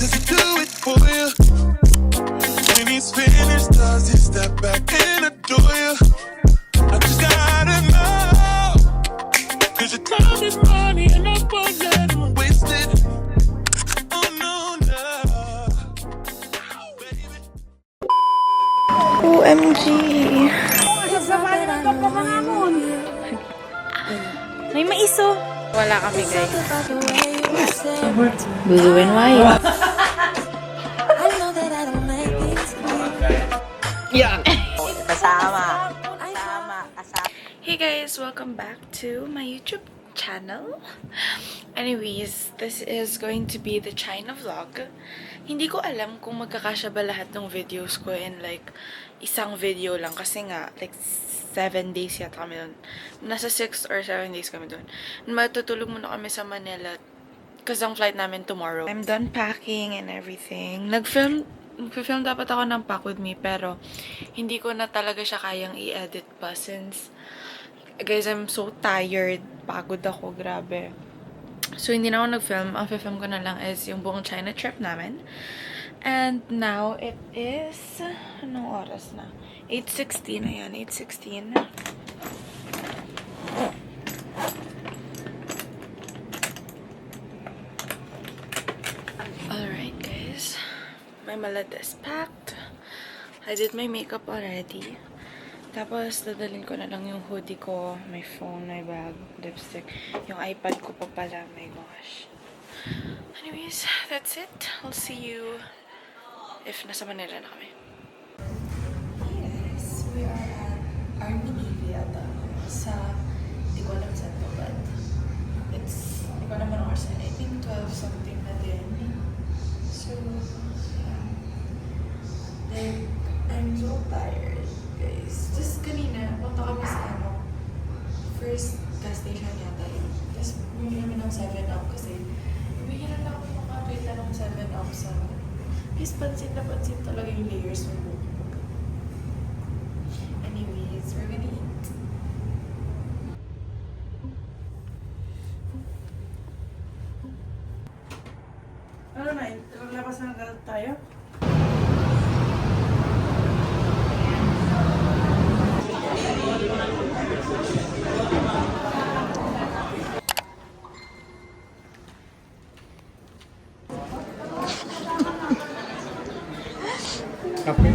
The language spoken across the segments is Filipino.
Cause I do it for you. When he's finished, does he step back and adore you? I just gotta know. Cause your time is money and I won't let him waste it. Oh no, no. Baby. OMG. May maiso. Wala kami guys. Buzuin wayo. Yeah. Kasama. Hey guys, welcome back to my YouTube channel. Anyways, this is going to be the China vlog. Hindi ko alam kung magkakasya ba lahat ng videos ko in like isang video lang kasi nga like 7 days yata kami doon. Nasa 6 or 7 days kami doon. Matutulog muna kami sa Manila kasi ang flight namin tomorrow. I'm done packing and everything. Nag-film dapat ako ng Pack With Me pero hindi ko na talaga siya kayang i-edit pa since guys, I'm so tired. Pagod ako, grabe. So, hindi na ako nag-film. Ang film ko na lang is yung buong China trip namin. And now, it is... Anong oras na? 8:16. Ayan, 8:16. Alright, guys. My malad is packed. I did my makeup already. Tapos, dadalhin ko na lang yung hoodie ko, my phone, my bag, lipstick. Yung iPad ko pa pala, my gosh. Anyways, that's it. I'll see you if nasa Manila na kami. Yes, we are at Army Navy ata. Sa, di ko alam saan to, but it's, di ko naman oras na. I think 12 something na din. So, yeah. Then, I'm so tired. Guys, just kanina, punta kami sa first gas station yata yun. Tapos, bumili namin ng 7-Up kasi bumili na ako makakita ng 7-Up sa guys, pansin na pansin talaga yung layers ng buhok. Anyways, we're gonna eat. Ano na, labas na tayo? Kape.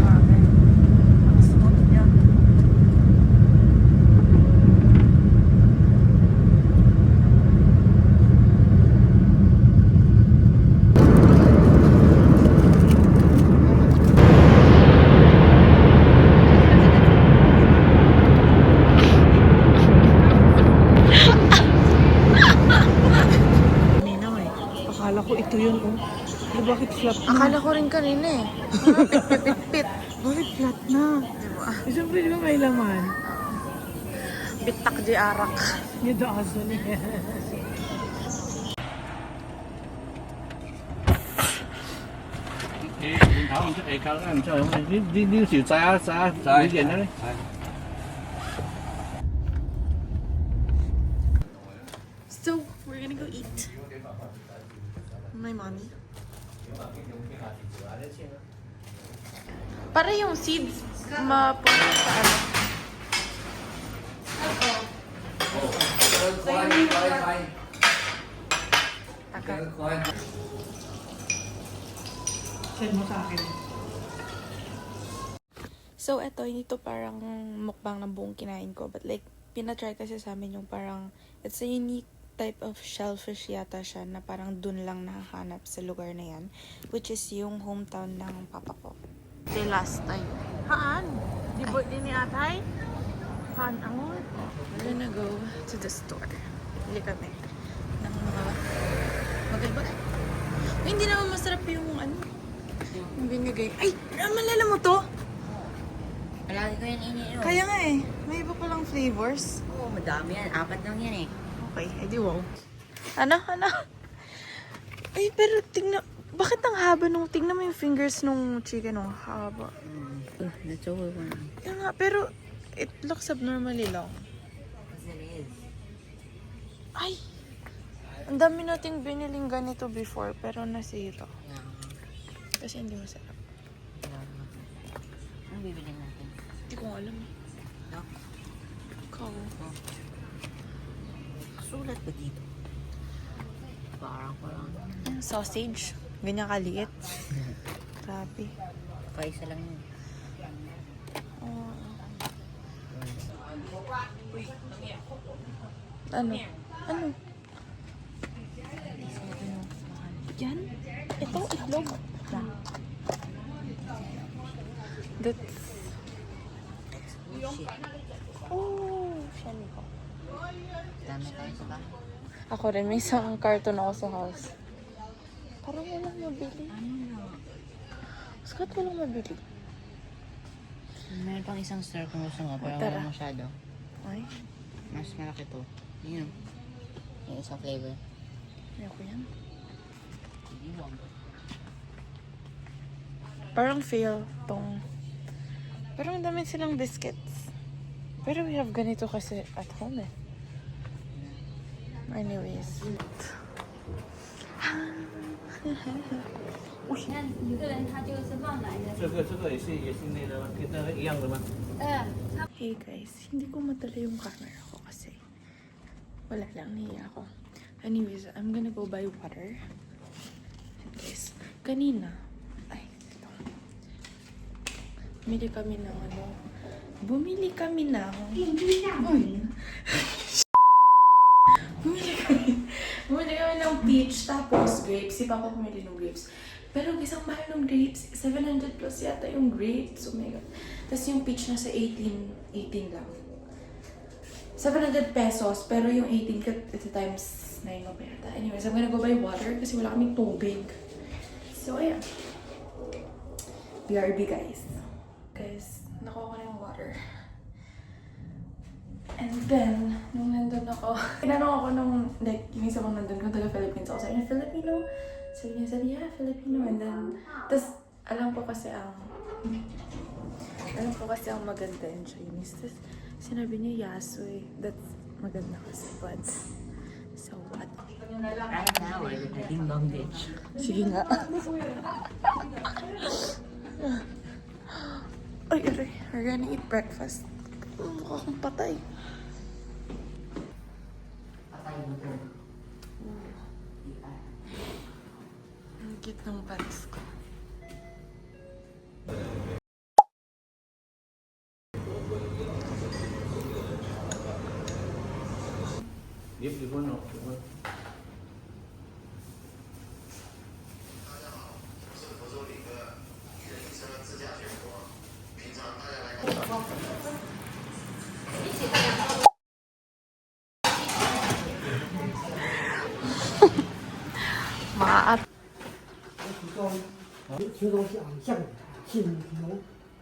Akala ko ito yun, oh. Bakit flat na? Akala ko rin kanina eh. Pit. Bakit flat na? Diba? Siyempre, di ba may laman? Bitak di arak. Yung daaso niya. So, we're gonna go eat. My mommy. Para yung seeds mapunta sa ano. Send mo sa akin. So, eto, hindi to parang mukbang ng buong kinain ko. But like, pinatry kasi sa amin yung parang, it's a unique type of shellfish yata siya na parang dun lang nakahanap sa lugar na yan. Which is yung hometown ng papa ko. The last time. Haan? Di ba din ni atay? Haan ang We're gonna go to the store. Bili kami ng mga bagay-bagay. Hindi naman masarap yung ano. Yung binigay. Ay! Malala mo to? Malaki ko yan iniinom. Kaya nga eh. May iba palang flavors. Oo, madami yan. 4 lang yan eh. Okay, edi wow. Ano? Ay, pero tingnan. Bakit ang haba nung, tingnan mo yung fingers nung chicken, ang haba. Natuwa ko na. Yung nga, pero it looks abnormally long. Kasi it is. Ay! Ang dami nating biniling ganito before, pero nasira. Yeah. Kasi hindi masarap. Anong bibili natin? Hindi ko alam eh. No? Ikaw. Sulat ba dito? Parang Sausage. Ganyan kaliit. Grabe. kaisa lang yun. Oh. Ano? Ano? Yan? Ito, itlog. That's... Oh, shani ko. Dami tayo sa bahay. Ako rin, may isang carton ako sa house. Parang walang mabili. Ano na? Skat walang mabili. Meron pang isang star kung gusto mo, pero Tara. wala masyado. Ay, Mas malaki to. Yun. Yung isang flavor. ayoko yan. Iwan. Parang fail tong... Pero ang dami silang biscuits. Pero we have ganito kasi at home eh. Anyways. Uy. 看一个人他就是乱来的。这个也是那个跟那个一样的吗？ Hey guys, hindi ko madala yung camera ko kasi wala lang, nahiya ako. Anyways, I'm gonna go buy water. Guys, kanina, ay, ito. Bumili kami ng ano, bumili kami ng ng peach tapos grapes. Si Papa pumili ng grapes. Pero isang mahal ng grapes, 700 plus yata yung grapes. Oh my God. Tapos yung peach nasa 18 lang. 700 pesos, pero yung 18 ka, it's times 9 na pa yata. Anyways, I'm gonna go buy water kasi wala kaming tubig. So, ayan. BRB, guys. Guys, nakuha ko na yung water. And then, nung nandun ako, tinanong ako nung, like, yung isa kong nandun, kung taga-Philippines ako. Sabi niya, Filipino? Sabi niya, yeah, Filipino. And then, tas alam ko kasi ang maganda in Chinese. Tas sinabi niya, Yasoy. That's maganda kasi, but, so what? Right now, we're eating long ditch. Sige nga. Ay, aray. We're gonna eat breakfast. Mukha akong patay. Patay mo to. Ang cute ng pares ko.你问我，你问。 Maat. 听到想象信条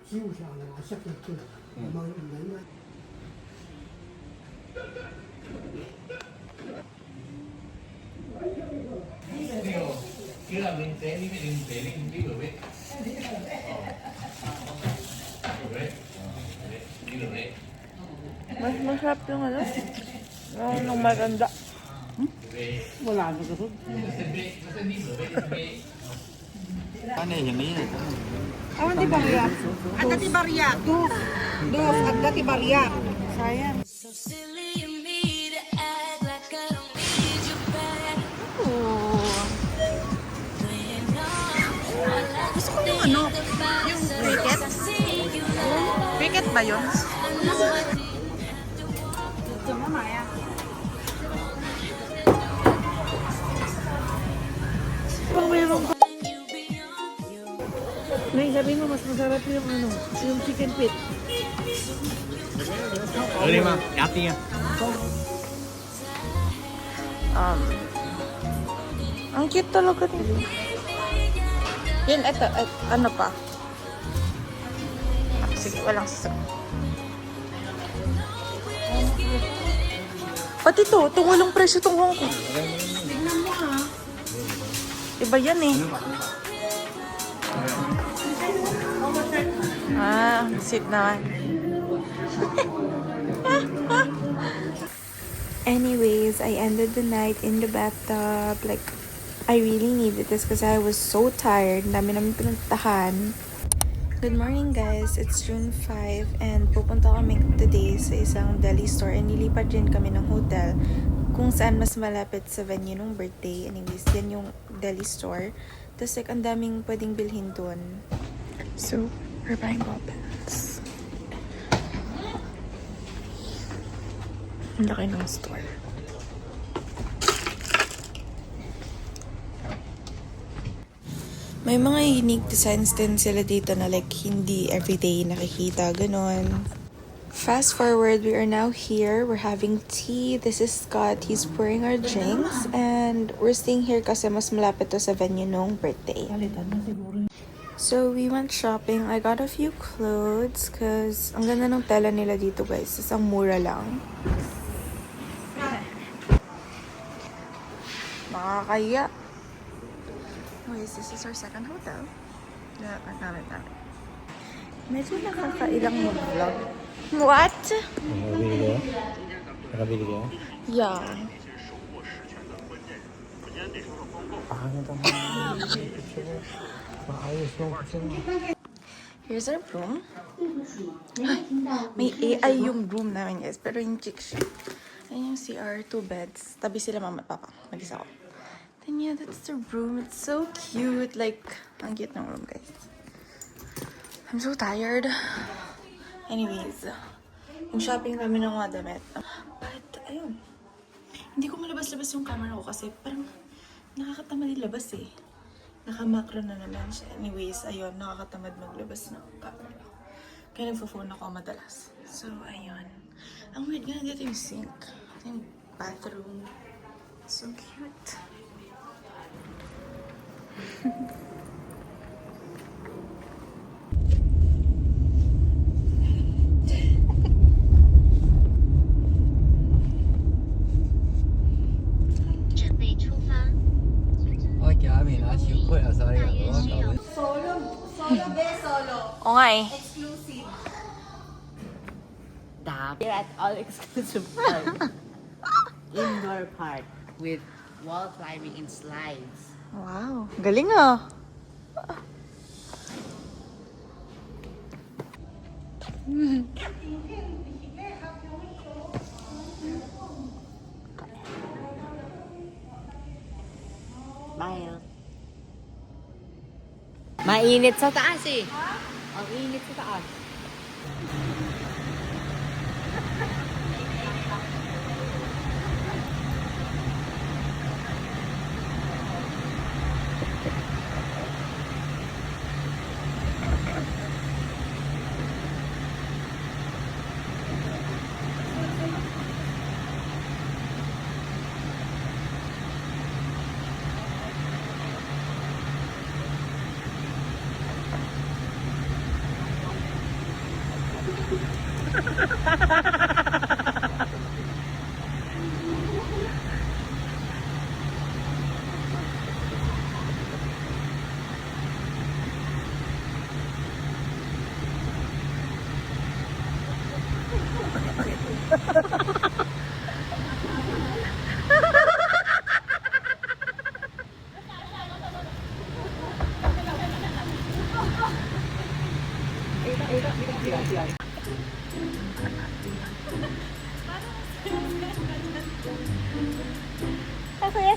就想拿下这个我们人呢。 Chứ là mình sẽ đi đi rồi biết. Mas masarap yung ano? Yung maganda. Wala na kasi. Ano yung ini? Ang di barya. Ang di barya. Dos. Ang di barya. Sayang. So silly of me to act like I don't need you back. Gusto ko yung ano, yung cricket. Cricket ba yun? Ito na, Maya. Nay, sabihin mo, mas masarap yung ano, yung chicken feet. Đây mà, đáp đi nha. Ang cute talaga nila. Yun, eto, ano pa? Sige, walang sasagot. Pati to, itong walang presyo itong Hong Kong. Tignan mo ha. Iba yan eh. Sit naman. Anyways, I ended the night in the bathtub. Like, I really needed this because I was so tired. Dami namin pinuntahan. Good morning guys, it's June 5 and pupunta kami today sa isang deli store and nilipat din kami ng hotel kung saan mas malapit sa venue ng birthday. Anyways, yan yung deli store. Tapos like, ang daming pwedeng bilhin doon. So, we're buying ball pens. Ang laki ng store. May mga unique designs din sila dito na like hindi everyday nakikita, ganon. Fast forward, we are now here. We're having tea. This is Scott. He's pouring our drinks. And we're staying here kasi mas malapit to sa venue nung birthday. So, we went shopping. I got a few clothes because ang ganda ng tela nila dito guys. Ang mura lang. Nakakaya. Anyways, this is our second hotel. Namin. Medyo nakakailang mag-vlog. What? Nakabili ka? Yeah. Here's our room. May AI yung room namin guys. Pero yung chick siya. Ayan yung CR, 2 beds. Tabi sila mama at papa. Mag-isa ko. And yeah, that's the room. It's so cute. Like, ang cute ng room, guys. I'm so tired. Anyways, yung shopping kami ng mga damit. But, ayun. Hindi ko malabas-labas yung camera ko kasi parang nakakatamad ilabas eh. Naka-macro na naman siya. Anyways, ayun, nakakatamad maglabas ng camera. Kaya nagpo-phone ako madalas. So, ayun. Ang weird nga dito yung sink. Yung bathroom. So cute. Oo nga eh. Here at all exclusive park. Indoor park with wall climbing and slides. Wow, galing ah. Mild. Mainit sa taas eh. Ang init sa taas.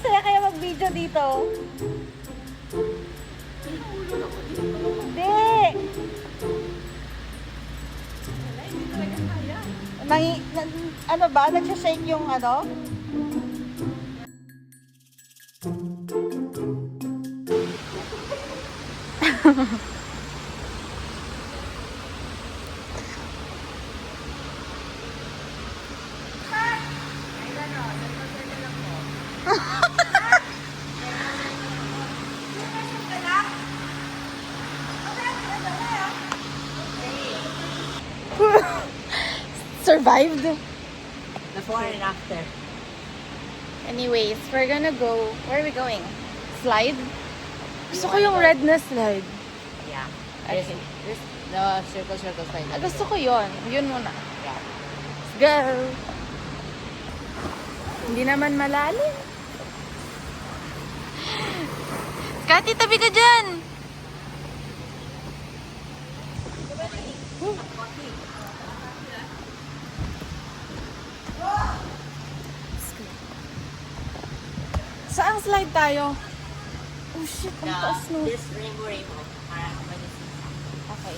Saya kayo mag-video dito. Hindi. Ano ba? Nagsashake yung ano? Survived? Before and after. Anyways, we're gonna go. Where are we going? Slide? Gusto ko yung red na slide. Yeah. Okay. The circle slide. Gusto ko yun. Yun muna. Yeah. Let's go! Hindi naman malalim. Kati, tabi ka dyan! Saan slide tayo? Oh shit, ang taas no. This rainbow. Para Okay.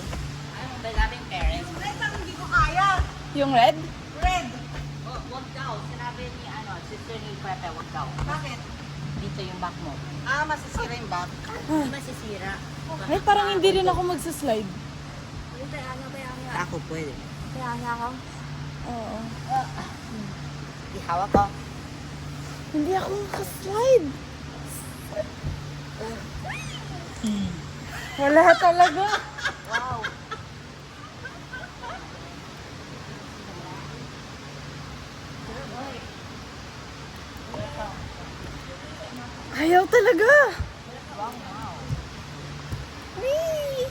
I'm loving parents. Hindi ko kaya. Yung red? Red. Wag daw. Sinabi ni sister ni Pepe, wag daw. Bakit? Dito yung back mo. Masisira yung bag. Hindi masisira. Ay, parang hindi rin ako magsaslide. Ako pwede. Oo. Ihawak ko. Hindi ako makaslide. Wala talaga. Wow. Ayaw talaga. Whee!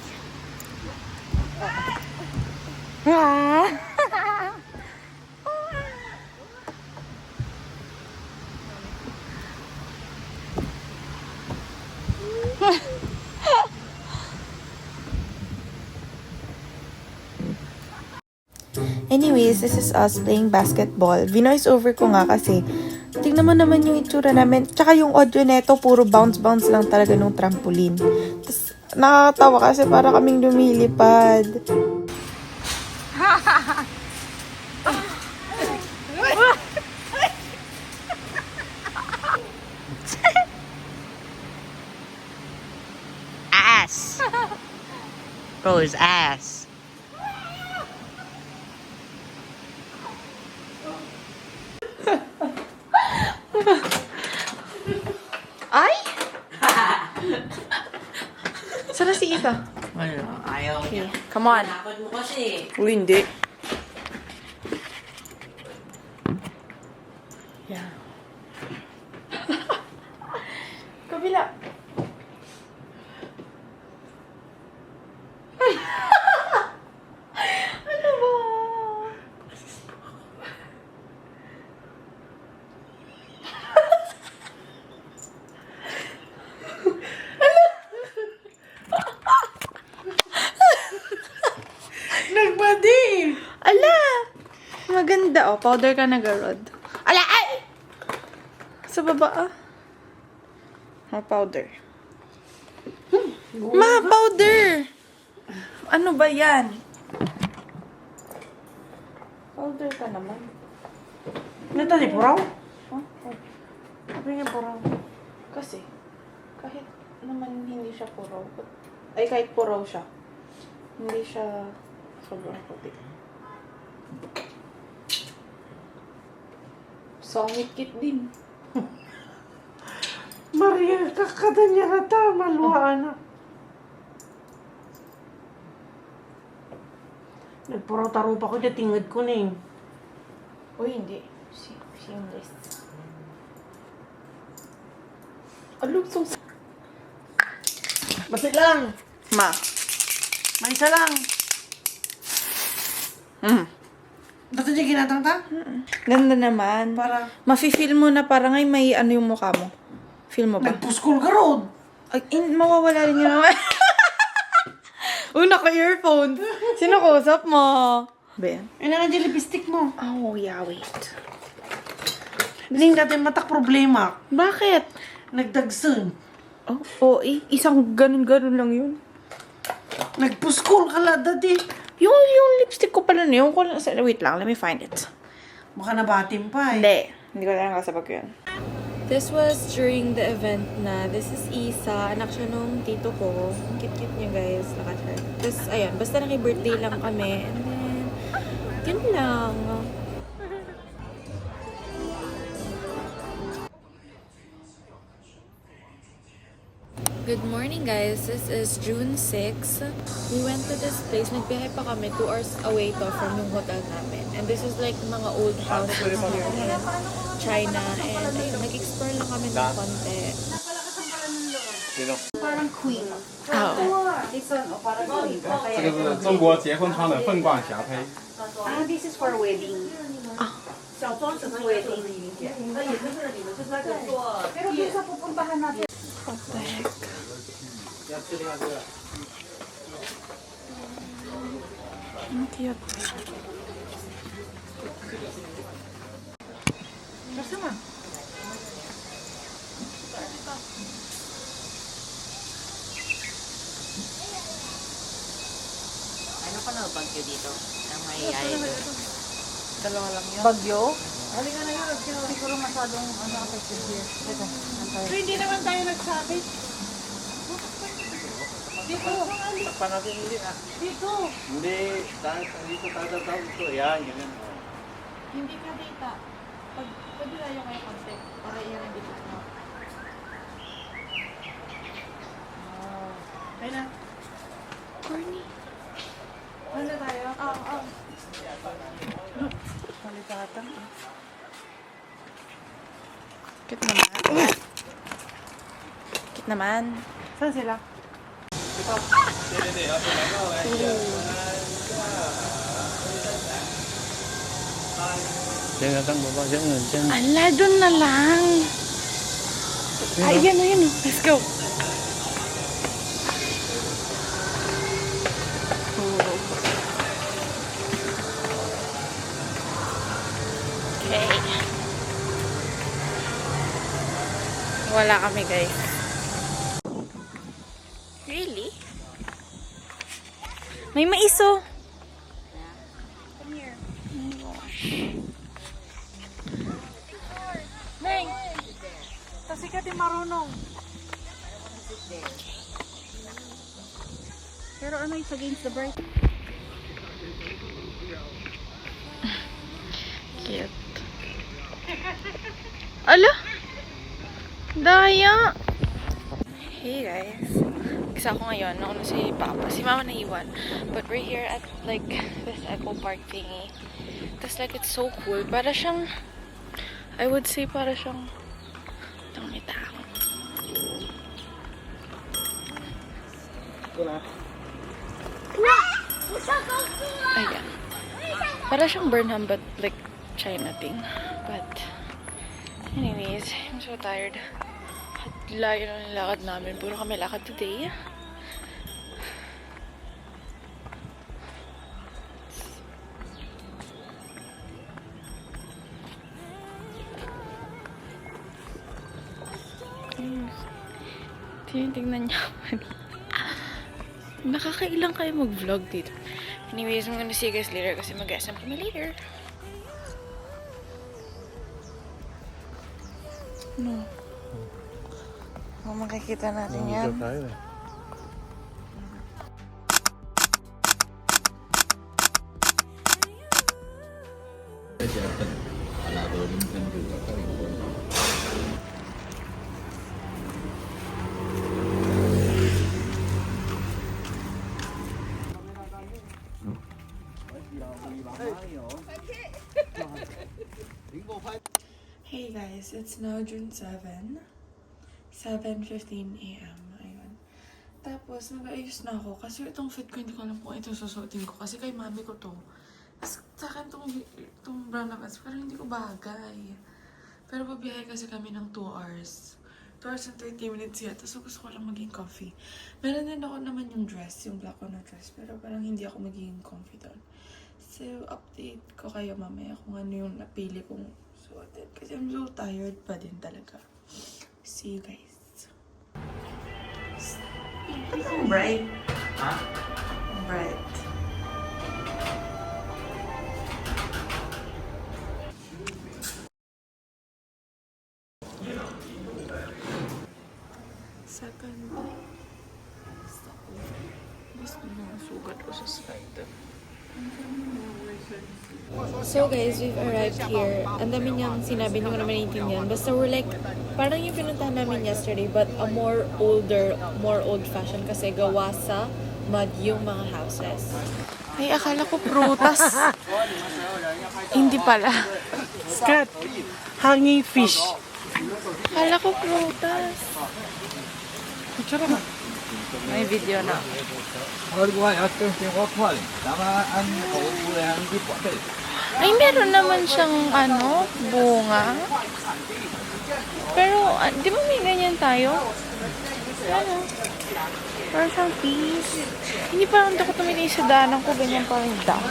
Ah! Anyways, this is us playing basketball. Vinoise over ko nga kasi tingnan mo naman yung itsura namin. Tsaka yung audio neto, puro bounce-bounce lang talaga nung trampoline. Tapos, nakakatawa kasi para kaming lumilipad. Ass. Rose ass. Ay! Sana si Isa? Wala, ayaw niya. Come on. Dapat mo kasi. Uy, hindi. Yeah. Kabila. Ano ba? Nagbadi. Ala! Maganda, oh. Powder ka nagarod. Ala! Ay! Sa baba, ah. Powder. Ma, powder! Ano ba yan? Powder ka naman. Nito ni Puraw? Sabi niya puraw. Kasi, kahit naman hindi siya puraw. Ay, kahit puraw siya. Hindi siya sobrang puti. Songit kit din. Maria, kakada niya rata. Maluha na. Nagpuraw tarupa ko dyan. Tingad ko na eh. Uy, hindi. Seamless. Alok, so... Basit lang. Ma. May isa lang. Ba't niya ginatang ta? Ganda naman. Para Mafe-feel mo na parang ay may ano yung mukha mo. Feel mo ba? nagpuskol ka road. Ay, mawawala rin yun naman. Uy, naka-earphone. Sino kausap mo? Ba yan? Ano nga dyan lipstick mo? Oh, yeah, wait. Biling natin matak problema. Bakit? Nagdagsun. Oh, isang ganun-ganun lang yun. Nagpuskol ka la dati. Yung lipstick ko pala na yun. Wait lang, let me find it. Baka nabatim pa eh. Hindi ko lang kasabag yun. This was during the event na. This is Isa. Anak siya nung tito ko. Ang cute-cute niya, guys. Naka-chat. Tapos, ayan. Basta naki-birthday lang kami. And then, yun lang. Good morning, guys. This is June 6. We went to this place. Nagbiyahe pa kami. 2 hours away to from yung hotel namin. And this is like mga old houses here in China. And ayun, nag-explore lang kami ng konti. Parang queen. Oh. This one, parang queen. 这个是中国结婚穿的凤冠霞帔。 This is for wedding. 小装饰 wedding. Pero doon sa pupuntahan natin. What the heck? Ang cute. Kasama. Ano pa na bagyo dito? Ang mayayari doon. Dalawa lang yun. Bagyo? Halika na yun. Siguro masyadong affected here. Ito. So, hindi naman tayo nagsabi. Dito. Takpan natin ulit ah. Dito. Hindi, dahil dito tayo ito. Yan, ganyan. Hindi ka dita. Pwede tayo kayo konti. Para iyan dito. Ay na. Corny. Ano tayo? Oo. Palikatan. Cute naman. Cute naman. Saan sila? Diyan datang baba siya ngayon. Diyan. Ala, dun na lang. Ay, yan o, yan o. Let's go. Okay. Wala kami, guys. Really? May maiso. Neng! Kasi ka di marunong. Pero ano, it's against the bright. Cute. Ala! Daya! Hey guys. Isa ako ngayon. Nauna si Papa. Si Mama naiwan. But we're here at like this Echo Park thingy. Tapos like it's so cool. Para siyang I would say para siyang may tao. Ayan. Para siyang Burnham but like China thing. But anyways, I'm so tired. At layo na ng lakad namin. Puro kami lakad today. Tinitingnan niya. Nakakailang kayo mag-vlog dito. Anyways, I'm gonna see you guys later kasi mag-SM kami later. No. Makikita natin yan. Tayo eh. Hey guys, it's now June 7. 7:15 a.m. Ayun. Tapos, nag-ayos na ako. Kasi itong fit ko, hindi ko alam kung ito susuotin ko. Kasi kay mami ko to. Tapos, sa akin itong brown na pants, pero hindi ko bagay. Pero pabiyahe kasi kami ng 2 hours. 2 hours and 30 minutes yata. So, gusto ko lang maging comfy. Meron din ako naman yung dress, yung black ko na dress. Pero parang hindi ako magiging comfy doon. So, update ko kayo mamaya kung ano yung napili kong suotin. Kasi I'm so tired pa din talaga. See you guys. Bright. Ha? Bright. Second. Gusto mo sugat ko sa slide. So guys, we've arrived here. Ang dami niyang sinabi, hindi ko naman naiintindihan. Basta we're like, parang yung pinuntahan namin yesterday, but a more old-fashioned kasi gawa sa mud yung mga houses. Ay, akala ko prutas. Hindi pala. Scat. Hanging fish. Akala ko prutas. Picture na. May video na. Ay, meron naman siyang bunga. Pero, di ba may ganyan tayo? Ano? Parang siyang peace. Hindi pa lang ako tumingin sa daanan ko. Ganyan pa rin daw.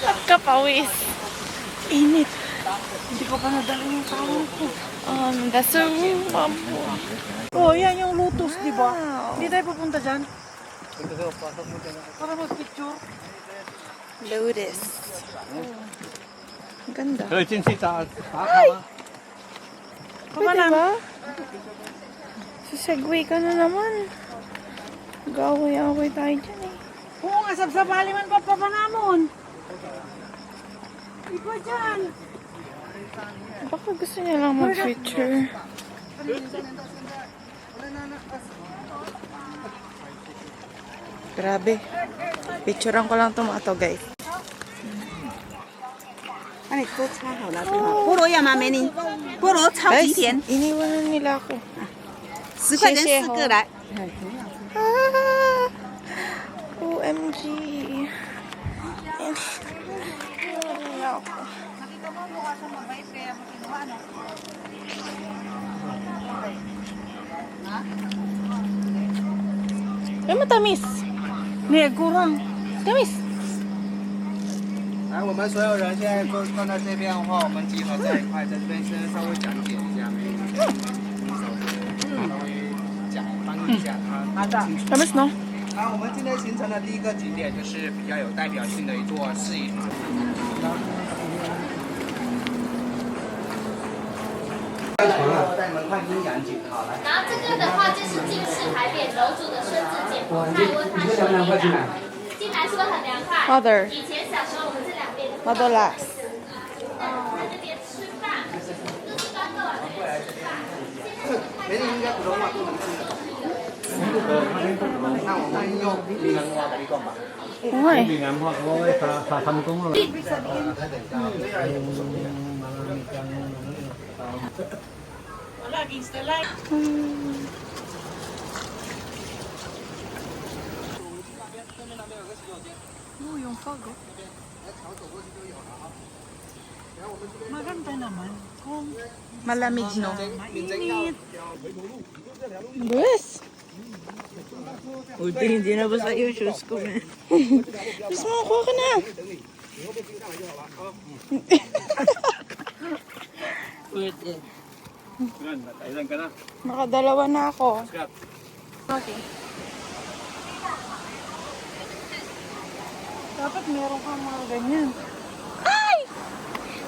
At kapawis. Init. Hindi ko pa nadala yung tawag ko. That's so mabo. Oh, yan yung lotus, di ba? Hindi tayo pupunta dyan. Para mag-picture. Lotus. Ang ganda. 可以进去打卡吗？ Pwede ba? Sasegway ka na naman. Gaway-away tayo dyan eh. Oo nga, sabsabali man pa namon. Iba dyan. Baka gusto niya lang mag-picture. Grabe. Picturean ko lang tomato, guys. 那你都擦好了，对吧？菠萝要吗，美女？菠萝超级 Guys, 甜， iniwanan nila ako. 10块钱谢谢4个来。 Ah, OMG. Iniwanan ako. Ay, matamis.你kurang. Tamis. 来，我们所有人现在都站在这边的话，我们集合在一块，在这边先稍微讲解一下，稍微翻译一下它清楚。 Tamis, no? 好，我们今天行程的第一个景点就是比较有代表性的一座市营。带你们看阴阳景，好来。然后这个的话就是金氏牌匾楼主的孙子简，看温它手里进来是不是很凉快？ Mother. 以前小时候我们这两边都 Madulas. 在这边吃饭，就是端个碗在这边吃饭。美女应该普通话不能听的。那我们用闽南话来讲吧。 Okay. 闽南话我會sa Samsung咯。 yung fog, oh. Maganda naman. Kung Malamig, no? mainit. Yes. Buti hindi na basta yung shoes ko. Gusto mo, kuha ka na. Pwede. Kailan ka na? Nakadalawa na ako. Okay. Dapat meron kang mga ganyan. Ay!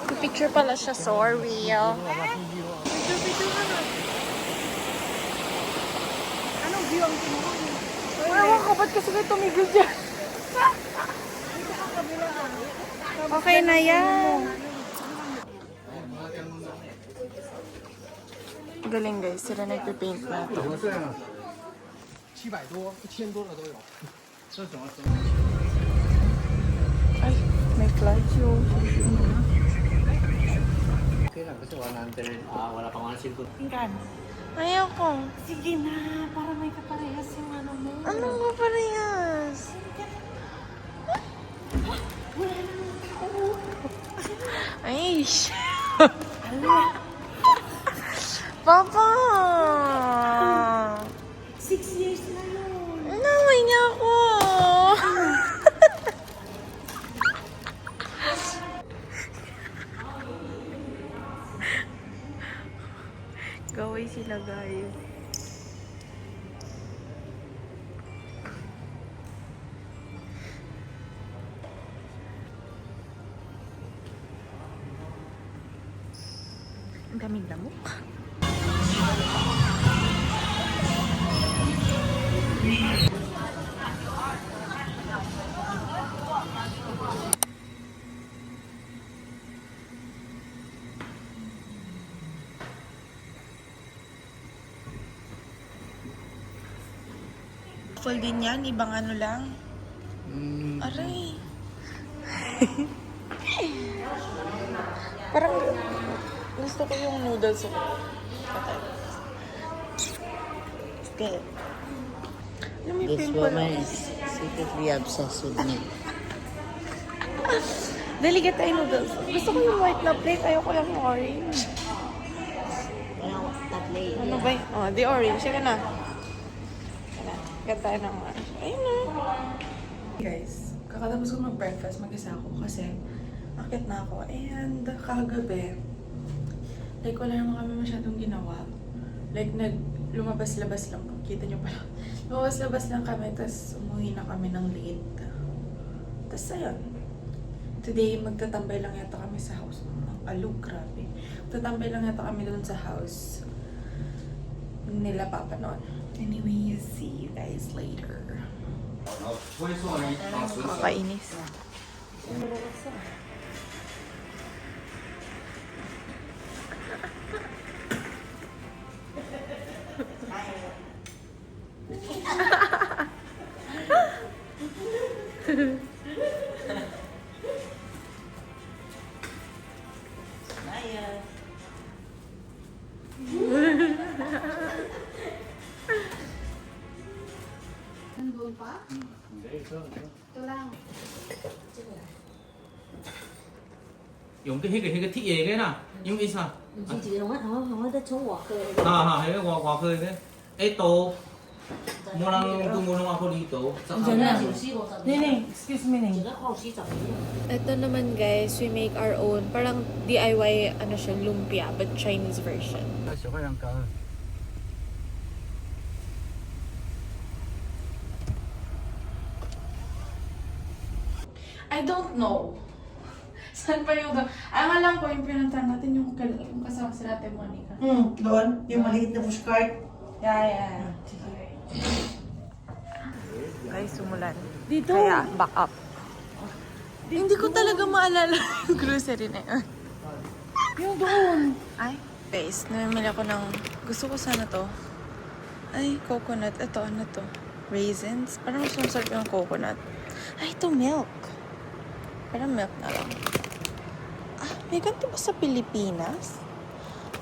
Yung picture pala siya, sorry. Picture ka na. Anong view ang tinuha mo? Ewan ko, ba't kasi kayo tumigil dyan? Okay na yan. Galing guys, sila nagpipaint na ito. 700多、1000多的都有。 Ay, may flight yun. Kailan kasi 100, wala pang 100. Ayoko. Sige na, para may kaparehas yung ano mo. Anong ba parehas? Ay, Papa! 6 years na yun. Naway niya ako. Gaway sila guys. Ang daming lamok. Full din yan, ibang ano lang. Aray. Parang gusto ko yung noodles. Okay. Alam mo yung This pimple? woman is secretly obsessed with me. Dali, get tayo noodles. Gusto ko yung white na plate. Ayoko lang yung orange. Ano ba yun? Oh, the orange. Sige na. Get tayo ng orange. Ayun na. Guys, kakatapos ko mag-breakfast, mag-isa ako kasi akit na ako. And kagabi, like wala naman kami masyadong ginawa. Like lumabas-labas lang. Kita nyo pala. Lumabas-labas lang kami, tapos umuwi na kami ng late. Tapos ayun. Today, magtatambay lang yata kami sa house. Ang alog, grabe. Magtatambay lang yata kami doon sa house nila Papa noon. Anyway, see you guys later. Kakainis. Dùng cái thiết gì cái nào? Dùng cái sao? Chị không có đất chỗ quả khơi. Cái quả khơi cái. Ê tổ. Mua lang tung mua lang ako dito. Excuse me, Ning. Ito naman guys, we make our own. Parang DIY, ano siya, lumpia, but Chinese version. I don't know. Saan pa yung doon? Ang alam ko, yung pinuntahan natin yung kasama si Ate Monica. Doon, yung maliit na pushcart. Yeah. Guys, sumulan. Dito? Kaya, back up. Hindi ko talaga maalala yung grocery na yun. Yung doon. Ay, guys, namimili ako ng... Gusto ko sana to. Ay, coconut. Ito, ano to? Raisins? Parang mas masarap yung coconut. Ay, ito milk. Parang milk na lang. Ah, may ganito ba sa Pilipinas?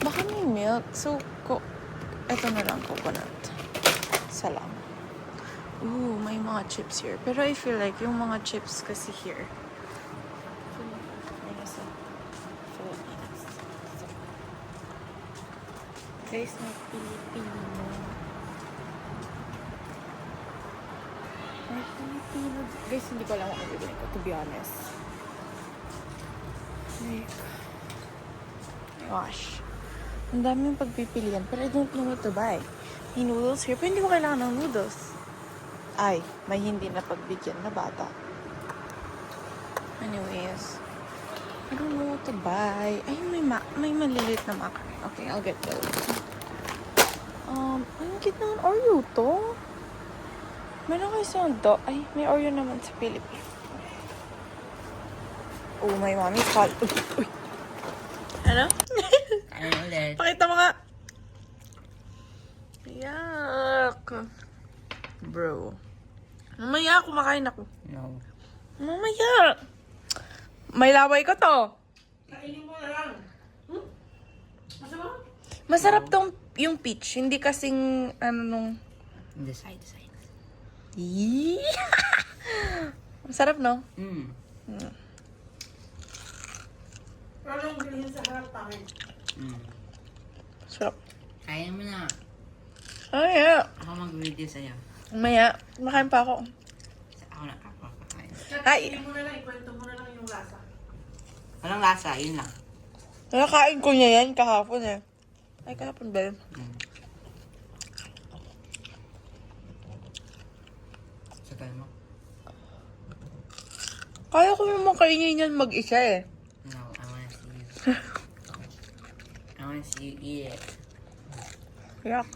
Baka may milk. So, ito na lang, coconut. Salam. Ooh, may mga chips here. Pero I feel like yung mga chips kasi here. Guys, may Pilipino. May Pilipino. Guys, hindi ko alam kung ano bibili ko, to be honest. Like, gosh. Ang daming pagpipilian, pero I don't know what to buy. May noodles here, pero hindi ko kailangan ng noodles. Ay, may hindi na pagbigyan na bata. Anyways, I don't know what to buy. Ay, may maliliit na macaroni. Okay, I'll get those. Ang cute naman Oreo to. Meron kayo sa do. Ay, may Oreo naman sa Philippines. Oh, my mommy's hot. Uy. Ano? Ano ulit? Pakita mo nga. Yuck. Bro. Mamaya, kumakain ako. No. Mamaya. May laway ko to. Kainin mo na lang. Masama? Masarap tong yung peach. Hindi kasing, ano nung... The side. Yee! Masarap, no? Anong bilhin sa harap tayo? Sarap. Kaya mo na. Ay, yeah. Ako mag-video sa'yo. Mamaya, kumakain pa ako. Ako na kakakain. Ay! Kainin mo na lang, ikwento mo na lang yung lasa. Walang lasa, yun lang. Nakakain ko niya yan kahapon eh. Ay, kahapon ba yun? Sakal mo? Kaya ko naman kainin yan mag-isa eh. No, I wanna see you. I wanna see you eat it. Yuck.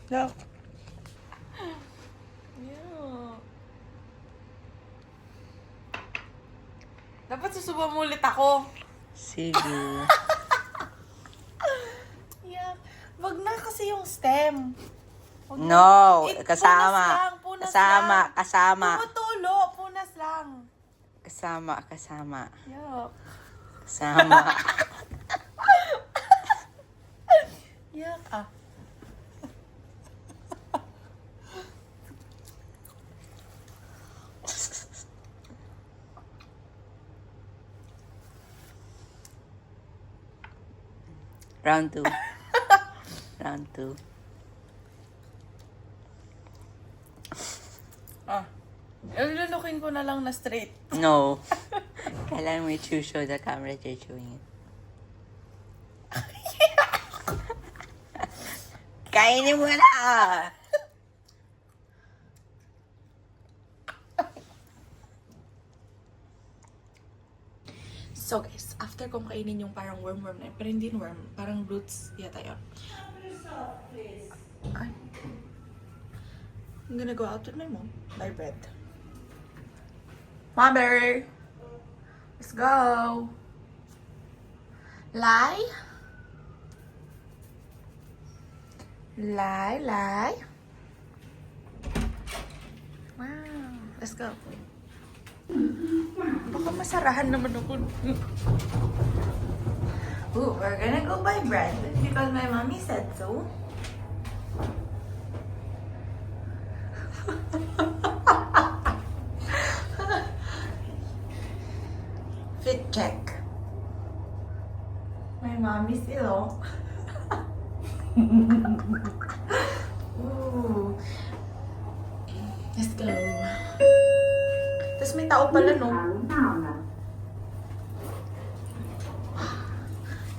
Yuck. Yuck. Dapat susubukan mo ulit ako. Sige. Yuck. Wag na kasi yung stem. Wag na. No, Punas kasama. lang. Tumutulo, punas lang. Kasama. Yuck. Kasama. Yuck ah. Round 2. Round 2. Lulukin ko na lang na straight. No. Kailangan mo i-show the camera that you're showing it. Kainin mo na! So guys, after kong kainin yung parang worm na yun, pero hindi worm, parang roots yata yun. Ay. I'm gonna go out with my mom, buy bread. Mother! Let's go! Lie? Lie, lie. Wow, let's go. Baka masarahan naman ako. Ooh, we're gonna go buy bread because my mommy said so. Fit check. My mommy still. Ooh. Let's go. Tapos may tao pala, no?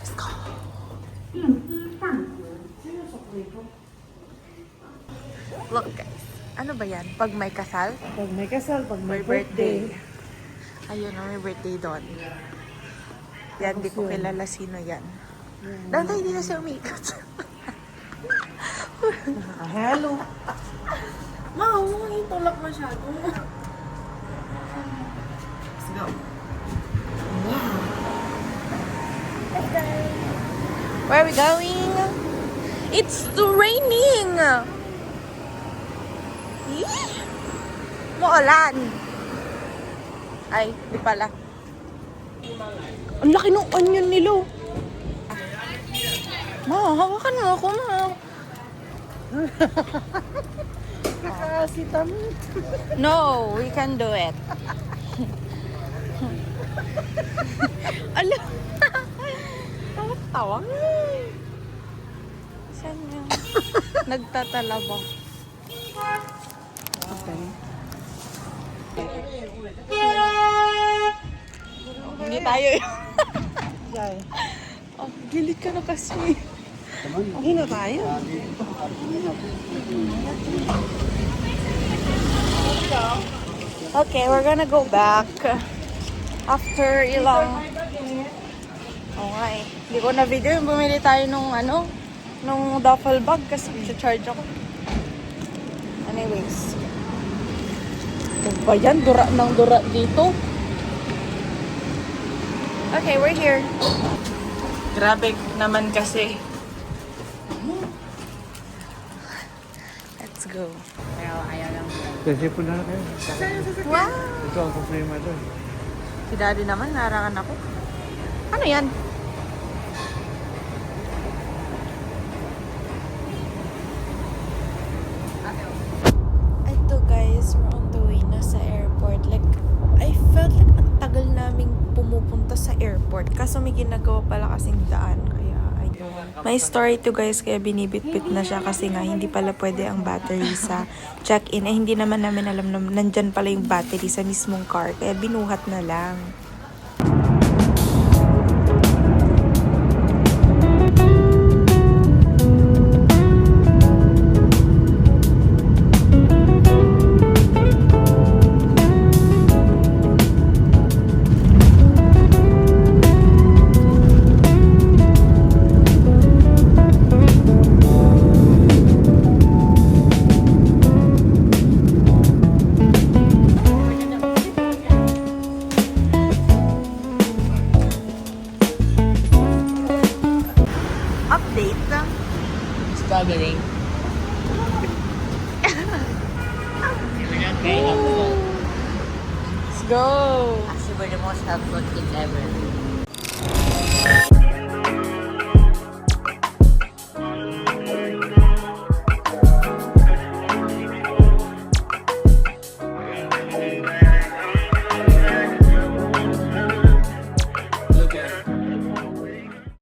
Let's go. Look, guys. Ano ba yan? Pag may kasal? Pag may kasal, pag may Birthday. Ayun, may birthday doon. Yan, di ko kilala sino yan. Dahil hindi na siya umikat. Hello. Ma, huwag yung tulak masyado. Let's go. Where are we going? It's raining! Muulan. Ay, di pala. Ang laki ng onion nilo. Ma, hawakan mo ako, ma. Kakasitam. No, we can do it. Ala. Tawa. Saan yun? Nagtatalaba. Hindi tayo yun. Oh, gilid ka na kasi. Hindi na tayo. Okay, we're gonna go back after ilang... Okay. Hindi ko na video yung bumili tayo nung nung duffel bag kasi charge ako. Anyways. Ito ba yan? Dura ng dura dito. Okay, we're here. Grabe naman kasi. Let's go. Pero ayaw lang. Kasi po na kayo. Wow! Ito ang problema doon. Si Daddy naman, narangan ako. Ano yan? Ito guys, we're on the way na sa airport. Like, I felt like ang tagal naming pumupunta sa airport. Kaso may ginagawa pala kasing daan. Kaya, I don't. May story to guys, kaya binibit-bit na siya kasi nga hindi pala pwede ang battery sa check-in. Eh, hindi naman namin alam na nandyan pala yung battery sa mismong car. Kaya binuhat na lang. Struggling. Let's go! Actually, we're the most helpful kids ever.